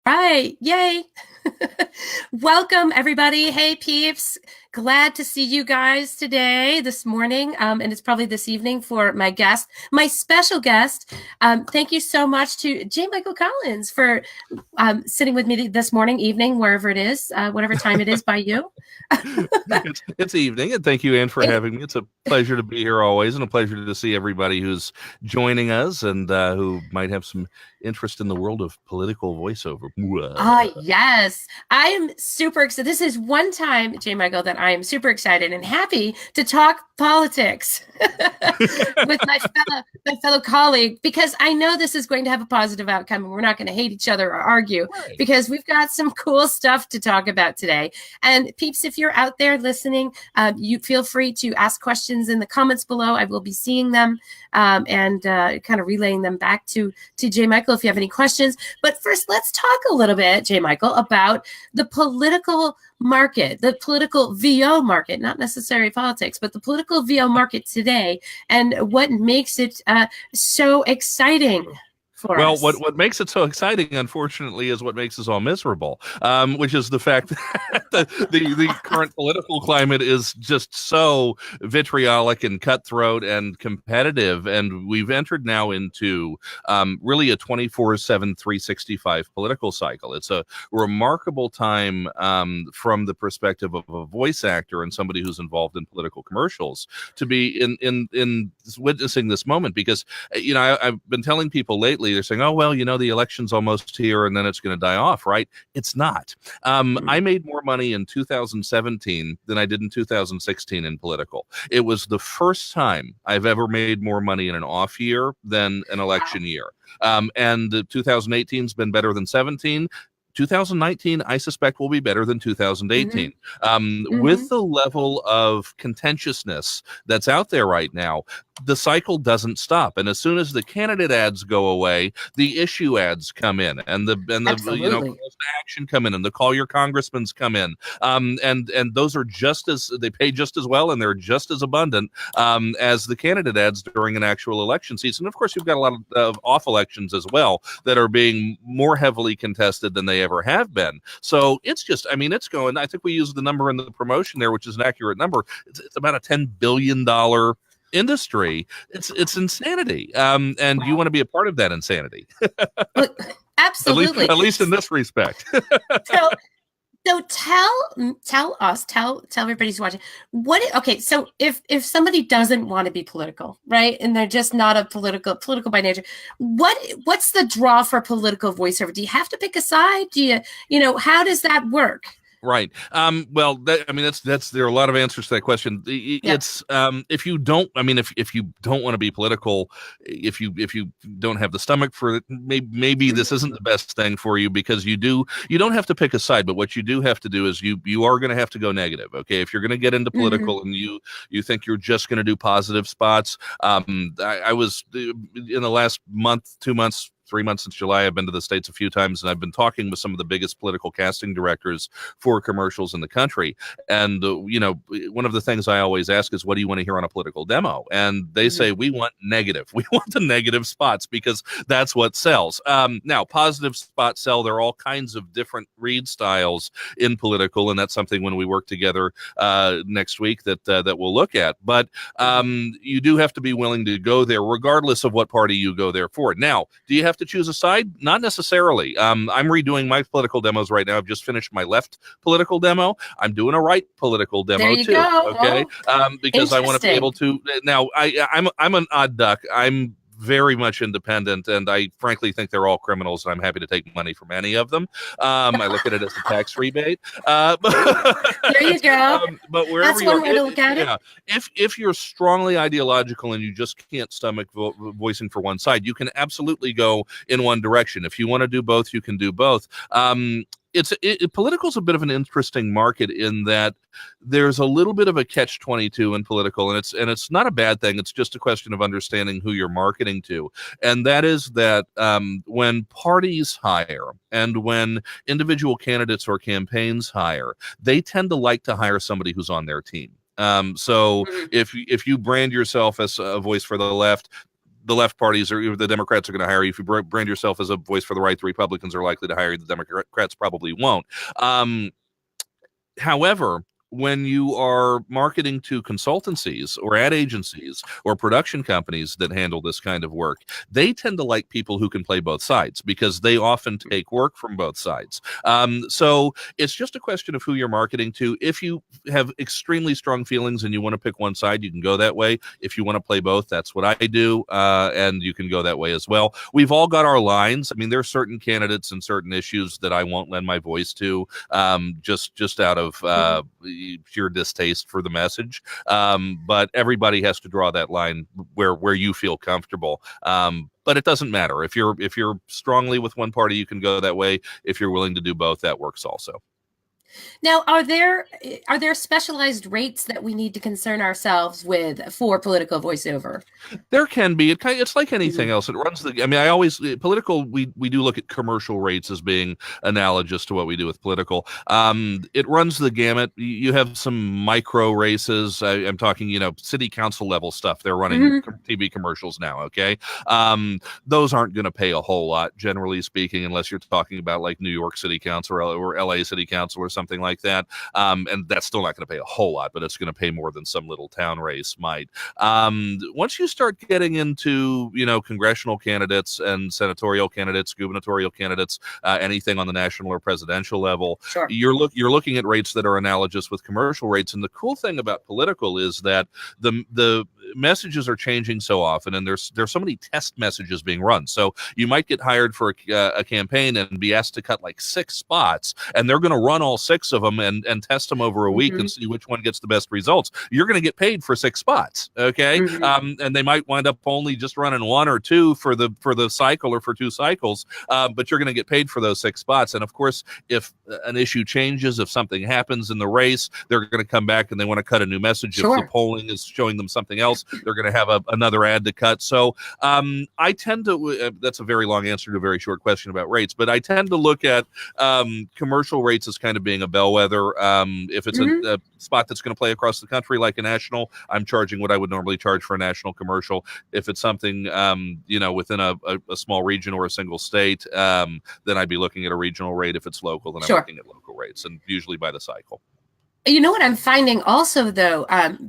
Right. Yay. Welcome, everybody. Hey, peeps. Glad to see you guys today, this morning, and it's probably this evening for my guest, my special guest. Thank you so much to J. Michael Collins for sitting with me this morning, evening, wherever it is, whatever time it is by you. It's evening, and thank you, Anne, for having me. It's a pleasure to be here always, and a pleasure to see everybody who's joining us and who might have some interest in the world of political voiceover. Yes. I am super excited. This is one time, J. Michael, that I am super excited and happy to talk politics with my fellow colleague, because I know this is going to have a positive outcome and we're not going to hate each other or argue, Right. because we've got some cool stuff to talk about today. And peeps, if you're out there listening, you feel free to ask questions in the comments below. I will be seeing them and kind of relaying them back to J. Michael if you have any questions. But first, let's talk a little bit, J. Michael, about the political market, the political VO market, not necessarily politics, but the political VO market today, and what makes it so exciting. Well, what makes it so exciting, unfortunately, is what makes us all miserable, which is the fact that the current political climate is just so vitriolic and cutthroat and competitive. And we've entered now into really a 24/7, 365 political cycle. It's a remarkable time from the perspective of a voice actor and somebody who's involved in political commercials to be in witnessing this moment, because, I've been telling people lately, they're saying, oh, well, the election's almost here and then it's going to die off, right? It's not. I made more money in 2017 than I did in 2016 in political. It was the first time I've ever made more money in an off year than an election year. And 2018's been better than 17. 2019, I suspect, will be better than 2018. With the level of contentiousness that's out there right now, the cycle doesn't stop. And as soon as the candidate ads go away, the issue ads come in, and the calls to action come in, and the call your congressmans come in. And those are they pay just as well, and they're just as abundant as the candidate ads during an actual election season. Of course, you've got a lot of off elections as well that are being more heavily contested than they ever have been. So it's just, it's going, I think we used the number in the promotion there, which is an accurate number. It's about a $10 billion industry. It's insanity. And you want to be a part of that insanity. Absolutely. At least in this respect. So tell everybody who's watching so if somebody doesn't want to be political, right, and they're just not a political by nature, what's the draw for political voiceover? Do you have to pick a side? Do you how does that work? Right. Well, there are a lot of answers to that question. It's if you don't want to be political, if you don't have the stomach for it, maybe this isn't the best thing for you, because you don't have to pick a side, but what you do have to do is you are going to have to go negative. Okay, if you're going to get into political and you think you're just going to do positive spots, I was in the last month, 2 months, 3 months since July, I've been to the States a few times, and I've been talking with some of the biggest political casting directors for commercials in the country. And, one of the things I always ask is, what do you want to hear on a political demo? And they say, we want negative. We want the negative spots, because that's what sells. Now, positive spots sell. There are all kinds of different read styles in political, and that's something when we work together next week that we'll look at. But you do have to be willing to go there, regardless of what party you go there for. Now, do you have to choose a side? Not necessarily. I'm redoing my political demos right now. I've just finished my left political demo. I'm doing a right political demo too. Go. Okay, because I want to be able to. Now, I'm an odd duck. I'm very much independent, and I frankly think they're all criminals, and I'm happy to take money from any of them. I look at it as a tax rebate. There you go. But wherever that's one way to look at it. If you're strongly ideological and you just can't stomach voicing for one side, you can absolutely go in one direction. If you want to do both, you can do both. Political is a bit of an interesting market in that there's a little bit of a catch-22 in political, and it's not a bad thing. It's just a question of understanding who you're marketing to, and that is that when parties hire and when individual candidates or campaigns hire, they tend to like to hire somebody who's on their team. So if you brand yourself as a voice for the left, the left parties or the Democrats are going to hire you. If you brand yourself as a voice for the right, the Republicans are likely to hire you. The Democrats probably won't. However, when you are marketing to consultancies or ad agencies or production companies that handle this kind of work, they tend to like people who can play both sides because they often take work from both sides. So it's just a question of who you're marketing to. If you have extremely strong feelings and you want to pick one side, you can go that way. If you want to play both, that's what I do, and you can go that way as well. We've all got our lines. I mean, there are certain candidates and certain issues that I won't lend my voice to, just out of pure distaste for the message, but everybody has to draw that line where you feel comfortable. But it doesn't matter if you're strongly with one party, you can go that way. If you're willing to do both, that works also. Now, are there specialized rates that we need to concern ourselves with for political voiceover? There can be. It's like anything else. It runs the. I mean, political. We do look at commercial rates as being analogous to what we do with political. It runs the gamut. You have some micro races. I'm talking, city council level stuff. They're running TV commercials now. Okay, those aren't going to pay a whole lot, generally speaking, unless you're talking about like New York City Council or LA City Council or something like that. And that's still not going to pay a whole lot, but it's going to pay more than some little town race might. Once you start getting into, congressional candidates and senatorial candidates, gubernatorial candidates, anything on the national or presidential level, sure, you're looking at rates that are analogous with commercial rates. And the cool thing about political is that the messages are changing so often, and there's so many test messages being run. So you might get hired for a campaign and be asked to cut like 6 spots, and they're going to run all 6 of them and test them over a week and see which one gets the best results. You're going to get paid for 6 spots, okay? And they might wind up only just running 1 or 2 for the cycle or for 2 cycles, but you're going to get paid for those 6 spots. And of course, if an issue changes, if something happens in the race, they're going to come back and they want to cut a new message. Sure. If the polling is showing them something else, they're going to have another ad to cut. So I tend to, that's a very long answer to a very short question about rates, but I tend to look at commercial rates as kind of being a bellwether. If it's a spot that's going to play across the country like a national, I'm charging what I would normally charge for a national commercial. If it's something, within a small region or a single state, then I'd be looking at a regional rate. If it's local, then I'm looking at local rates, and usually by the cycle. You know what I'm finding also, though,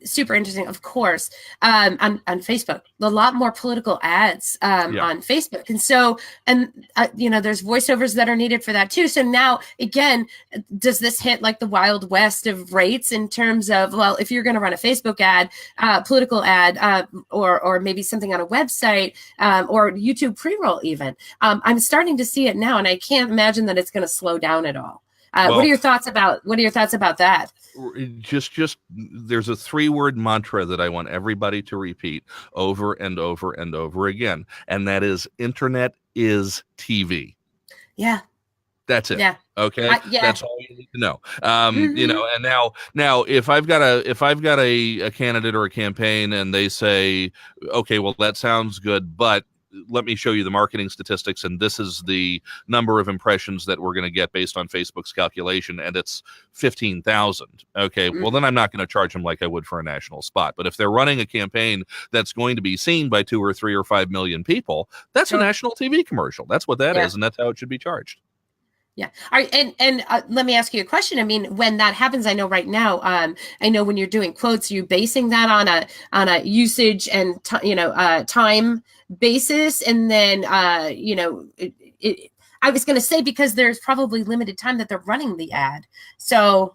super interesting, of course, on Facebook, a lot more political ads on Facebook. And so, there's voiceovers that are needed for that, too. So now, again, does this hit like the Wild West of rates in terms of, well, if you're going to run a Facebook ad, political ad, or maybe something on a website or YouTube pre-roll even, I'm starting to see it now, and I can't imagine that it's going to slow down at all. What are your thoughts about that? Just there's a 3-word mantra that I want everybody to repeat over and over and over again, and that is internet is TV. Yeah. That's it. Yeah. Okay. That's all you need to know. And now if I've got a candidate or a campaign and they say, okay, well, that sounds good, but let me show you the marketing statistics, and this is the number of impressions that we're going to get based on Facebook's calculation, and it's 15,000. Okay, well, then I'm not going to charge them like I would for a national spot. But if they're running a campaign that's going to be seen by 2 or 3 or 5 million people, that's a national TV commercial. That's what that is, and that's how it should be charged. Yeah. All right. And let me ask you a question. I mean, when that happens, I know right now, I know when you're doing quotes, you're basing that on a usage and time basis. And then, I was going to say, because there's probably limited time that they're running the ad. So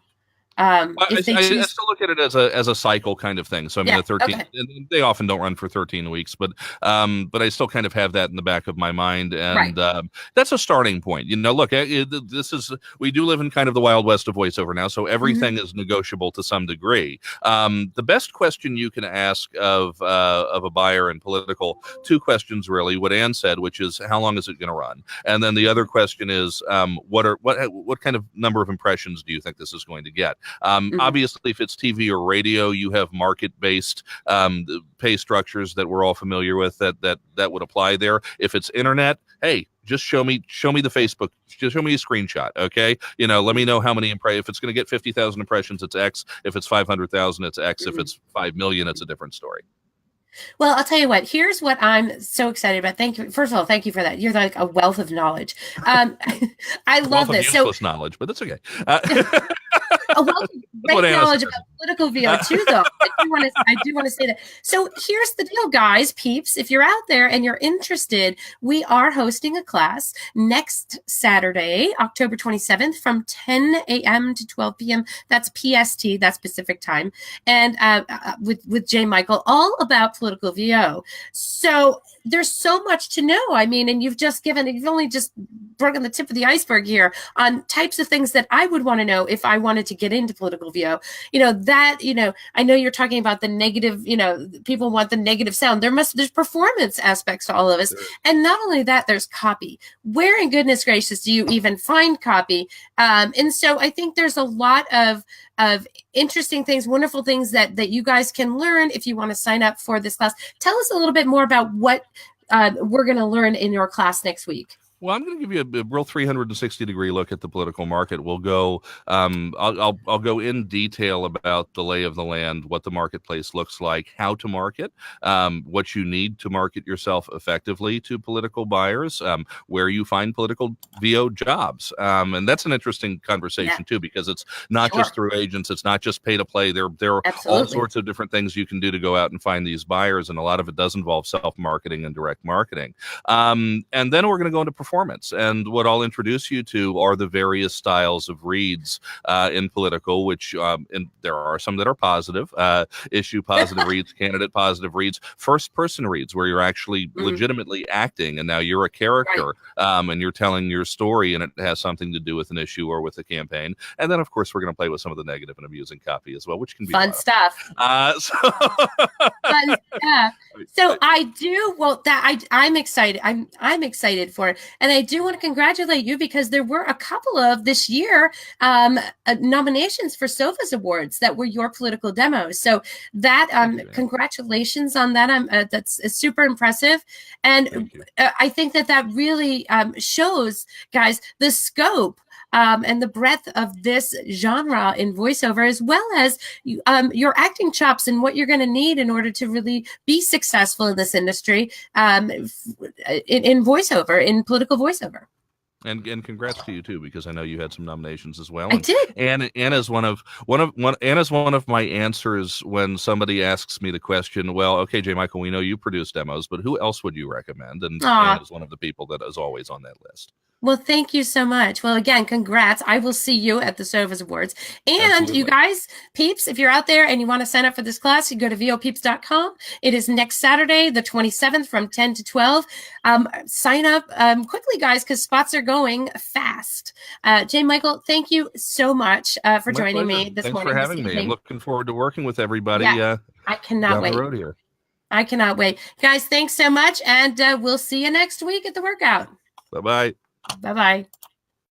I still look at it as a cycle kind of thing. So I mean, the 13, they often don't run for 13 weeks, but I still kind of have that in the back of my mind, and that's a starting point. Look, we do live in kind of the Wild West of voiceover now, so everything is negotiable to some degree. The best question you can ask of a buyer in political, 2 questions really. What Anne said, which is how long is it going to run, and then the other question is what kind of number of impressions do you think this is going to get? Obviously, if it's TV or radio, you have market-based pay structures that we're all familiar with that would apply there. If it's internet, hey, just show me the Facebook. Just show me a screenshot, okay? Let me know how many if it's going to get 50,000 impressions, it's X. If it's 500,000, it's X. If it's 5 million, it's a different story. Well, I'll tell you what, here's what I'm so excited about. Thank you. First of all, thank you for that. You're like a wealth of knowledge. I love this. So useless knowledge, but that's okay. a wealth of great knowledge about political VO too, though. I do want to say that. So here's the deal, guys, peeps. If you're out there and you're interested, we are hosting a class next Saturday, October 27th, from 10 a.m. to 12 p.m. That's PST, that's Pacific time, and with J. Michael, all about political VO. So there's so much to know. I mean, and you've only just broken the tip of the iceberg here on types of things that I would want to know if I wanted to get into political VO. I know you're talking about the negative, people want the negative sound. There's performance aspects to all of us. And not only that, there's copy. Where in goodness gracious do you even find copy? And so I think there's a lot of interesting things, wonderful things that you guys can learn if you want to sign up for this class. Tell us a little bit more about what we're going to learn in your class next week. Well, I'm going to give you a real 360-degree look at the political market. We'll go. I'll go in detail about the lay of the land, what the marketplace looks like, how to market, what you need to market yourself effectively to political buyers, where you find political VO jobs, and that's an interesting conversation too, because it's not just through agents, it's not just pay to play. There are all sorts of different things you can do to go out and find these buyers, and a lot of it does involve self-marketing and direct marketing. And then we're going to go into performance. And what I'll introduce you to are the various styles of reads in political, which and there are some that are positive, issue positive reads, candidate positive reads, first person reads, where you're actually legitimately acting, and now you're a character, and you're telling your story, and it has something to do with an issue or with a campaign. And then, of course, we're going to play with some of the negative and amusing copy as well, which can be fun stuff. Fun stuff. So I'm excited. I'm excited for it. And I do want to congratulate you, because there were a couple of this year nominations for Sophos Awards that were your political demos. So that congratulations on that. That's super impressive. And I think that really shows, guys, the scope and the breadth of this genre in voiceover, as well as your acting chops and what you're going to need in order to really be successful in this industry in voiceover, in political voiceover. And congrats to you too, because I know you had some nominations as well. I did. And Anna's one of my answers when somebody asks me the question, well, okay, J. Michael, we know you produce demos, but who else would you recommend? And Anna's one of the people that is always on that list. Well, thank you so much. Well, again, congrats. I will see you at the Sophos Awards. And absolutely. You guys, peeps, if you're out there and you want to sign up for this class, you go to vopeeps.com. It is next Saturday, the 27th, from 10 to 12. Sign up quickly, guys, because spots are going fast. J. Michael, thank you so much for joining me this morning. Thanks for having me. I'm looking forward to working with everybody. I cannot wait. The road here. I cannot wait. Guys, thanks so much. And we'll see you next week at the workout. Bye-bye. Bye-bye.